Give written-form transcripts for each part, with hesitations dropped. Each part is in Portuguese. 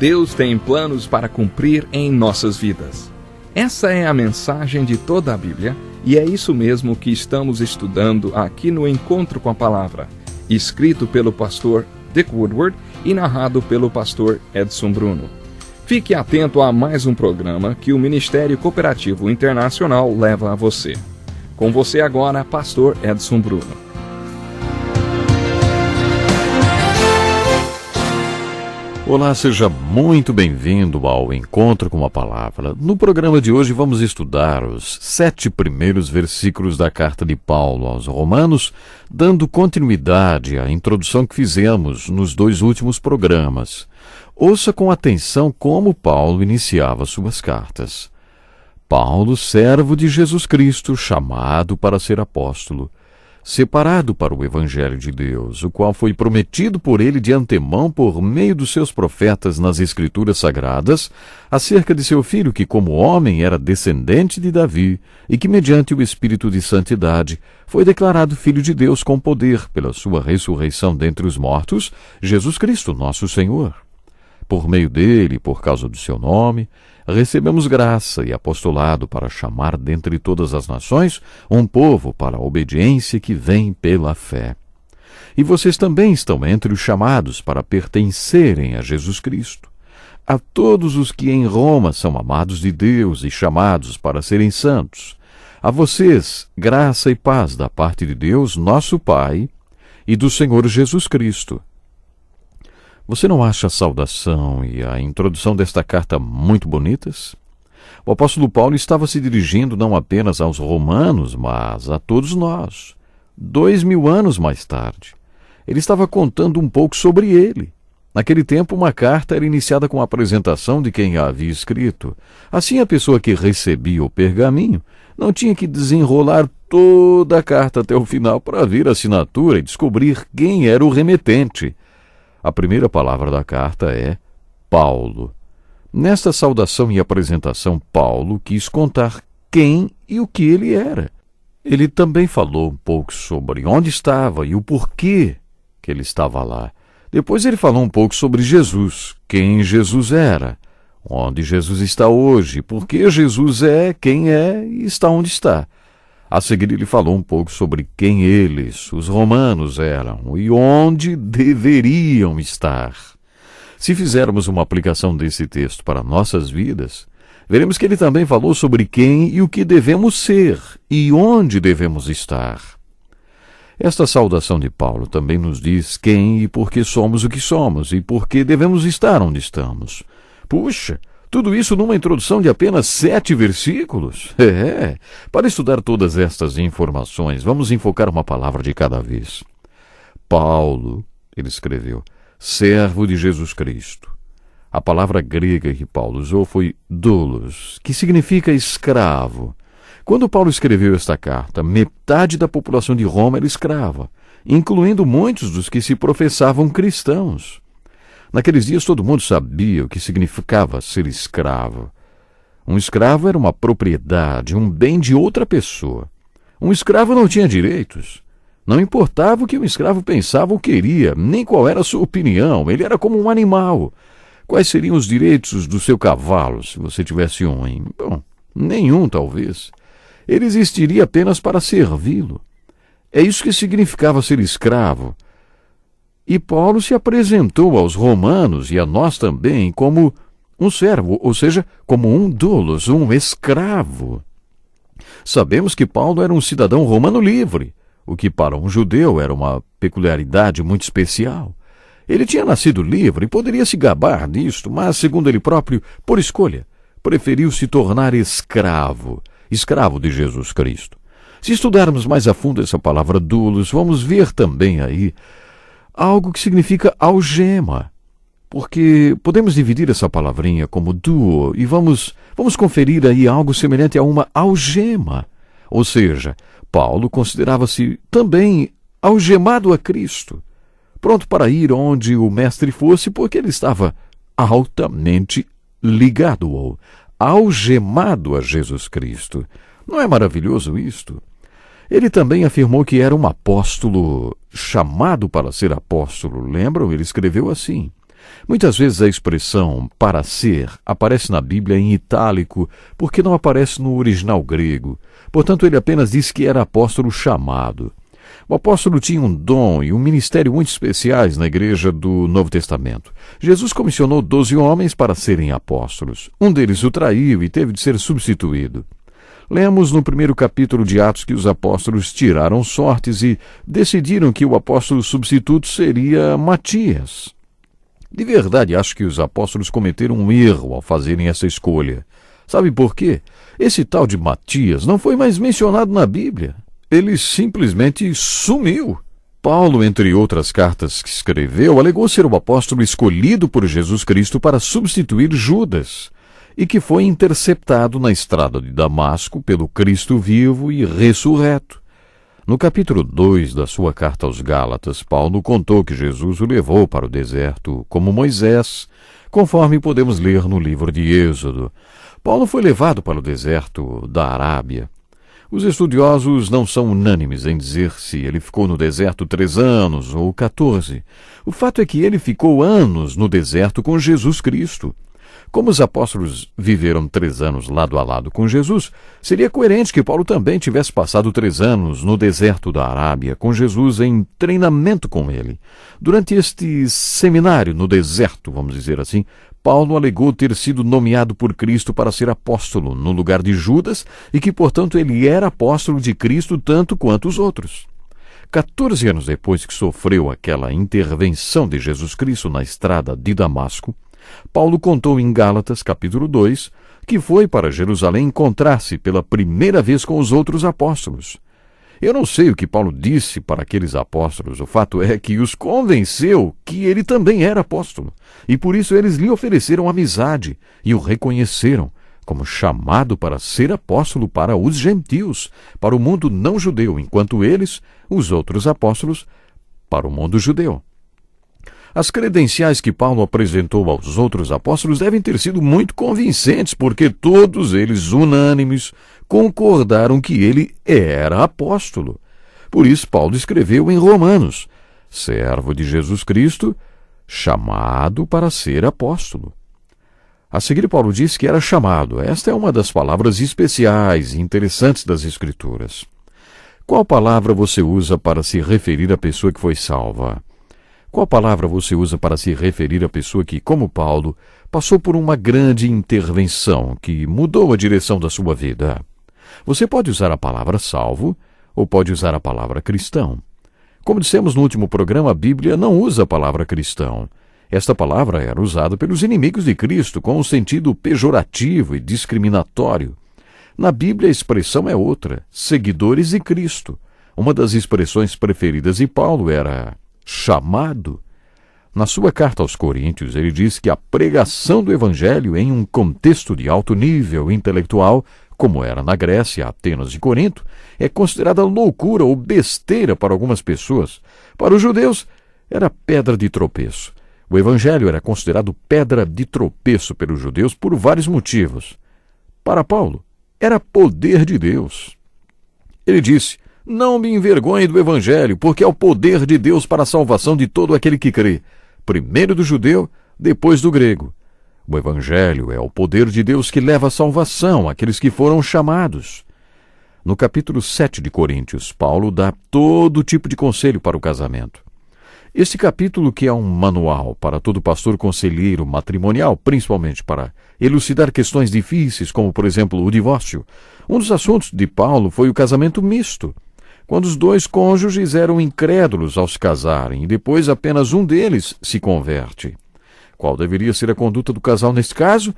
Deus tem planos para cumprir em nossas vidas. Essa é a mensagem de toda a Bíblia e é isso mesmo que estamos estudando aqui no Encontro com a Palavra, escrito pelo pastor Dick Woodward e narrado pelo pastor Edson Bruno. Fique atento a mais um programa que o Ministério Cooperativo Internacional leva a você. Com você agora, pastor Edson Bruno. Olá, seja muito bem-vindo ao Encontro com a Palavra. No programa de hoje vamos estudar os 7 primeiros versículos da carta de Paulo aos Romanos, dando continuidade à introdução que fizemos nos 2 últimos programas. Ouça com atenção como Paulo iniciava suas cartas. Paulo, servo de Jesus Cristo, chamado para ser apóstolo, separado para o Evangelho de Deus, o qual foi prometido por ele de antemão por meio dos seus profetas nas Escrituras Sagradas, acerca de seu filho que, como homem, era descendente de Davi, e que, mediante o Espírito de Santidade, foi declarado Filho de Deus com poder pela sua ressurreição dentre os mortos, Jesus Cristo, nosso Senhor. Por meio dele, por causa do seu nome, recebemos graça e apostolado para chamar dentre todas as nações um povo para a obediência que vem pela fé. E vocês também estão entre os chamados para pertencerem a Jesus Cristo. A todos os que em Roma são amados de Deus e chamados para serem santos, a vocês graça e paz da parte de Deus, nosso Pai, e do Senhor Jesus Cristo. Você não acha a saudação e a introdução desta carta muito bonitas? O apóstolo Paulo estava se dirigindo não apenas aos romanos, mas a todos nós. 2000 anos mais tarde, ele estava contando um pouco sobre ele. Naquele tempo, uma carta era iniciada com a apresentação de quem a havia escrito. Assim, a pessoa que recebia o pergaminho não tinha que desenrolar toda a carta até o final para ver a assinatura e descobrir quem era o remetente. A primeira palavra da carta é Paulo. Nesta saudação e apresentação, Paulo quis contar quem e o que ele era. Ele também falou um pouco sobre onde estava e o porquê que ele estava lá. Depois ele falou um pouco sobre Jesus, quem Jesus era, onde Jesus está hoje, por que Jesus é quem é e está onde está. A seguir ele falou um pouco sobre quem eles, os romanos, eram e onde deveriam estar. Se fizermos uma aplicação desse texto para nossas vidas, veremos que ele também falou sobre quem e o que devemos ser e onde devemos estar. Esta saudação de Paulo também nos diz quem e por que somos o que somos e por que devemos estar onde estamos. Puxa! Tudo isso numa introdução de apenas 7 versículos? Para estudar todas estas informações, vamos enfocar uma palavra de cada vez. Paulo, ele escreveu, servo de Jesus Cristo. A palavra grega que Paulo usou foi doulos, que significa escravo. Quando Paulo escreveu esta carta, metade da população de Roma era escrava, incluindo muitos dos que se professavam cristãos. Naqueles dias todo mundo sabia o que significava ser escravo. Um escravo era uma propriedade, um bem de outra pessoa. Um escravo não tinha direitos. Não importava o que um escravo pensava ou queria, nem qual era a sua opinião. Ele era como um animal. Quais seriam os direitos do seu cavalo, se você tivesse um? Bom, nenhum talvez. Ele existiria apenas para servi-lo. É isso que significava ser escravo. E Paulo se apresentou aos romanos e a nós também como um servo, ou seja, como um doulos, um escravo. Sabemos que Paulo era um cidadão romano livre, o que para um judeu era uma peculiaridade muito especial. Ele tinha nascido livre e poderia se gabar disto, mas, segundo ele próprio, por escolha, preferiu se tornar escravo de Jesus Cristo. Se estudarmos mais a fundo essa palavra doulos, vamos ver também aí algo que significa algema, porque podemos dividir essa palavrinha como duo e vamos conferir aí algo semelhante a uma algema. Ou seja, Paulo considerava-se também algemado a Cristo, pronto para ir onde o mestre fosse, porque ele estava altamente ligado ou algemado a Jesus Cristo. Não é maravilhoso isto? Ele também afirmou que era um apóstolo chamado para ser apóstolo. Lembram? Ele escreveu assim: Muitas vezes a expressão para ser aparece na Bíblia em itálico porque não aparece no original grego. Portanto, ele apenas diz que era apóstolo chamado. O apóstolo tinha um dom e um ministério muito especiais na igreja do Novo Testamento. Jesus comissionou 12 homens para serem apóstolos. Um deles o traiu e teve de ser substituído. Lemos no primeiro capítulo de Atos que os apóstolos tiraram sortes e decidiram que o apóstolo substituto seria Matias. De verdade, acho que os apóstolos cometeram um erro ao fazerem essa escolha. Sabe por quê? Esse tal de Matias não foi mais mencionado na Bíblia. Ele simplesmente sumiu. Paulo, entre outras cartas que escreveu, alegou ser o apóstolo escolhido por Jesus Cristo para substituir Judas, e que foi interceptado na estrada de Damasco pelo Cristo vivo e ressurreto. No capítulo 2 da sua carta aos Gálatas, Paulo contou que Jesus o levou para o deserto como Moisés, conforme podemos ler no livro de Êxodo. Paulo foi levado para o deserto da Arábia. Os estudiosos não são unânimes em dizer se ele ficou no deserto 3 anos ou 14. O fato é que ele ficou anos no deserto com Jesus Cristo. Como os apóstolos viveram 3 anos lado a lado com Jesus, seria coerente que Paulo também tivesse passado 3 anos no deserto da Arábia, com Jesus em treinamento com ele. Durante este seminário no deserto, vamos dizer assim, Paulo alegou ter sido nomeado por Cristo para ser apóstolo no lugar de Judas e que, portanto, ele era apóstolo de Cristo tanto quanto os outros. 14 anos depois que sofreu aquela intervenção de Jesus Cristo na estrada de Damasco, Paulo contou em Gálatas, capítulo 2, que foi para Jerusalém encontrar-se pela primeira vez com os outros apóstolos. Eu não sei o que Paulo disse para aqueles apóstolos, o fato é que os convenceu que ele também era apóstolo, e por isso eles lhe ofereceram amizade e o reconheceram como chamado para ser apóstolo para os gentios, para o mundo não judeu, enquanto eles, os outros apóstolos, para o mundo judeu. As credenciais que Paulo apresentou aos outros apóstolos devem ter sido muito convincentes, porque todos eles, unânimes, concordaram que ele era apóstolo. Por isso, Paulo escreveu em Romanos: servo de Jesus Cristo, chamado para ser apóstolo. A seguir, Paulo diz que era chamado. Esta é uma das palavras especiais e interessantes das Escrituras. Qual palavra você usa para se referir à pessoa que foi salva? Qual palavra você usa para se referir à pessoa que, como Paulo, passou por uma grande intervenção que mudou a direção da sua vida? Você pode usar a palavra salvo ou pode usar a palavra cristão. Como dissemos no último programa, a Bíblia não usa a palavra cristão. Esta palavra era usada pelos inimigos de Cristo com um sentido pejorativo e discriminatório. Na Bíblia a expressão é outra: seguidores de Cristo. Uma das expressões preferidas de Paulo era chamado. Na sua carta aos Coríntios, ele diz que a pregação do Evangelho em um contexto de alto nível intelectual, como era na Grécia, Atenas e Corinto, é considerada loucura ou besteira para algumas pessoas. Para os judeus, era pedra de tropeço. O Evangelho era considerado pedra de tropeço pelos judeus por vários motivos. Para Paulo, era poder de Deus. Ele disse: não me envergonhe do Evangelho, porque é o poder de Deus para a salvação de todo aquele que crê, primeiro do judeu, depois do grego. O Evangelho é o poder de Deus que leva a salvação àqueles que foram chamados. No capítulo 7 de Coríntios, Paulo dá todo tipo de conselho para o casamento. Este capítulo, que é um manual para todo pastor conselheiro matrimonial, principalmente para elucidar questões difíceis, como, por exemplo, o divórcio, um dos assuntos de Paulo foi o casamento misto, quando os 2 cônjuges eram incrédulos ao se casarem e depois apenas um deles se converte. Qual deveria ser a conduta do casal neste caso?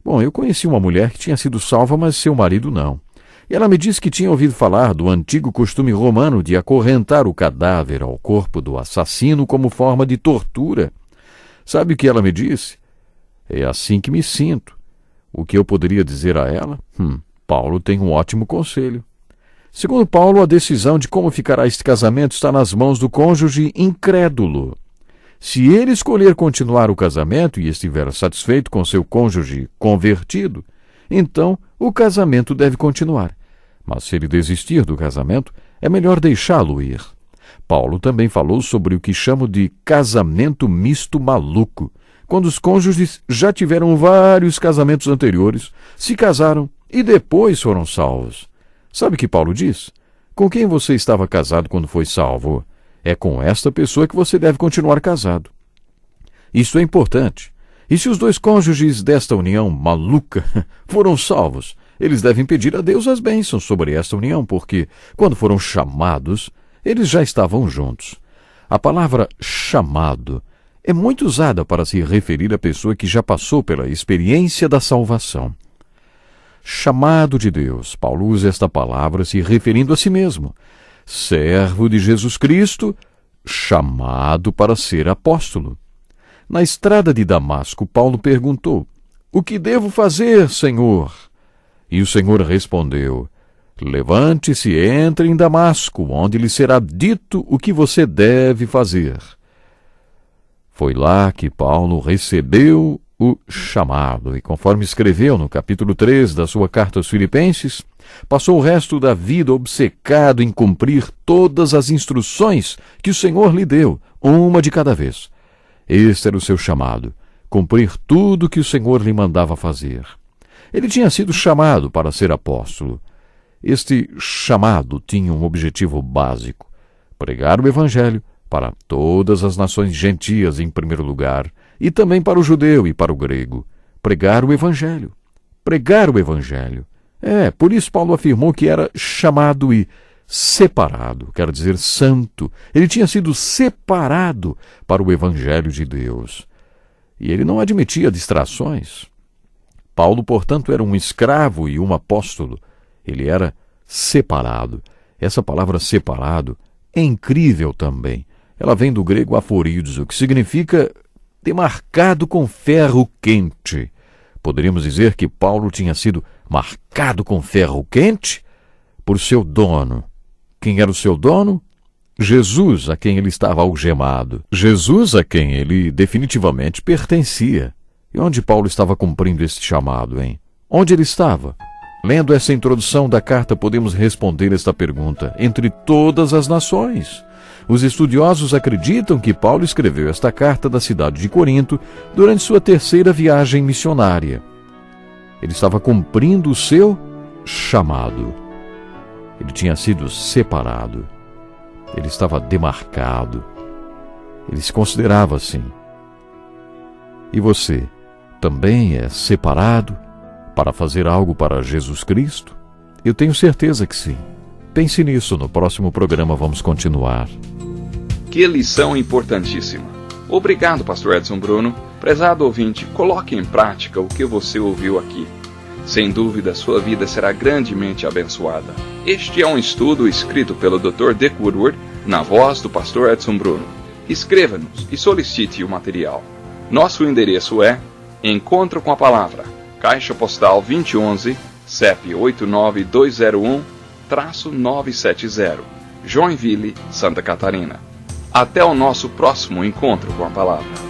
Bom, eu conheci uma mulher que tinha sido salva, mas seu marido não. E ela me disse que tinha ouvido falar do antigo costume romano de acorrentar o cadáver ao corpo do assassino como forma de tortura. Sabe o que ela me disse? É assim que me sinto. O que eu poderia dizer a ela? Paulo tem um ótimo conselho. Segundo Paulo, a decisão de como ficará este casamento está nas mãos do cônjuge incrédulo. Se ele escolher continuar o casamento e estiver satisfeito com seu cônjuge convertido, então o casamento deve continuar. Mas se ele desistir do casamento, é melhor deixá-lo ir. Paulo também falou sobre o que chamo de casamento misto maluco, quando os cônjuges já tiveram vários casamentos anteriores, se casaram e depois foram salvos. Sabe o que Paulo diz? Com quem você estava casado quando foi salvo? É com esta pessoa que você deve continuar casado. Isso é importante. E se os dois cônjuges desta união maluca foram salvos, eles devem pedir a Deus as bênçãos sobre esta união, porque, quando foram chamados, eles já estavam juntos. A palavra chamado é muito usada para se referir à pessoa que já passou pela experiência da salvação. Chamado de Deus. Paulo usa esta palavra se referindo a si mesmo. Servo de Jesus Cristo, chamado para ser apóstolo. Na estrada de Damasco, Paulo perguntou: "O que devo fazer, Senhor?" E o Senhor respondeu: "Levante-se e entre em Damasco, onde lhe será dito o que você deve fazer." Foi lá que Paulo recebeu o chamado e, conforme escreveu no capítulo 3 da sua carta aos Filipenses, passou o resto da vida obcecado em cumprir todas as instruções que o Senhor lhe deu, uma de cada vez. Este era o seu chamado, cumprir tudo que o Senhor lhe mandava fazer. Ele tinha sido chamado para ser apóstolo. Este chamado tinha um objetivo básico: pregar o Evangelho para todas as nações gentias em primeiro lugar, e também para o judeu e para o grego. Pregar o Evangelho. Pregar o Evangelho. Por isso Paulo afirmou que era chamado e separado, quer dizer santo. Ele tinha sido separado para o Evangelho de Deus. E ele não admitia distrações. Paulo, portanto, era um escravo e um apóstolo. Ele era separado. Essa palavra separado é incrível também. Ela vem do grego aforídeos, que significa demarcado com ferro quente. Poderíamos dizer que Paulo tinha sido marcado com ferro quente por seu dono. Quem era o seu dono? Jesus, a quem ele estava algemado. Jesus, a quem ele definitivamente pertencia. E onde Paulo estava cumprindo esse chamado, hein? Onde ele estava? Lendo essa introdução da carta, podemos responder esta pergunta: entre todas as nações. Os estudiosos acreditam que Paulo escreveu esta carta da cidade de Corinto durante sua terceira viagem missionária. Ele estava cumprindo o seu chamado. Ele tinha sido separado. Ele estava demarcado. Ele se considerava assim. E você também é separado para fazer algo para Jesus Cristo? Eu tenho certeza que sim. Pense nisso, no próximo programa vamos continuar. Que lição importantíssima. Obrigado, Pastor Edson Bruno. Prezado ouvinte, coloque em prática o que você ouviu aqui. Sem dúvida, sua vida será grandemente abençoada. Este é um estudo escrito pelo Dr. Dick Woodward, na voz do Pastor Edson Bruno. Escreva-nos e solicite o material. Nosso endereço é Encontro com a Palavra, Caixa Postal 2011, CEP 89201-970, Joinville, Santa Catarina. Até o nosso próximo encontro com a Palavra.